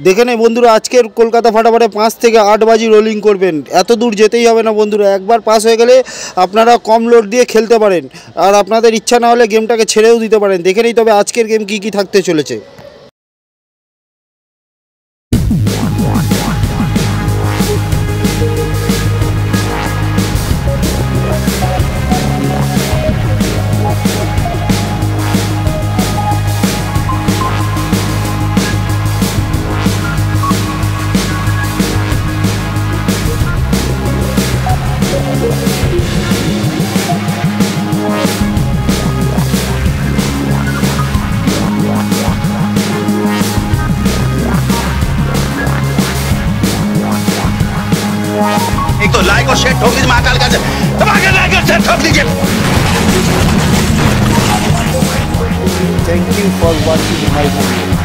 দেখে নেই বন্ধুরা, আজকের কলকাতা ফাটাফাটে 5 থেকে 8 বাজি রোলিং করবেন। এত দূর যেতেই হবে না বন্ধুরা, একবার পাস হয়ে গেলে আপনারা কম লোড দিয়ে খেলতে পারেন, আর আপনাদের ইচ্ছা না হলে গেমটাকে ছেড়েও দিতে পারেন। দেখে নেই তবে আজকের গেম কি কি থাকতে চলেছে। एक तो लाइक और शेयर ठोक दीजिए महाकाल का धमाके, लाइक और शेयर ठोक दीजिए। Thank you for watching my video.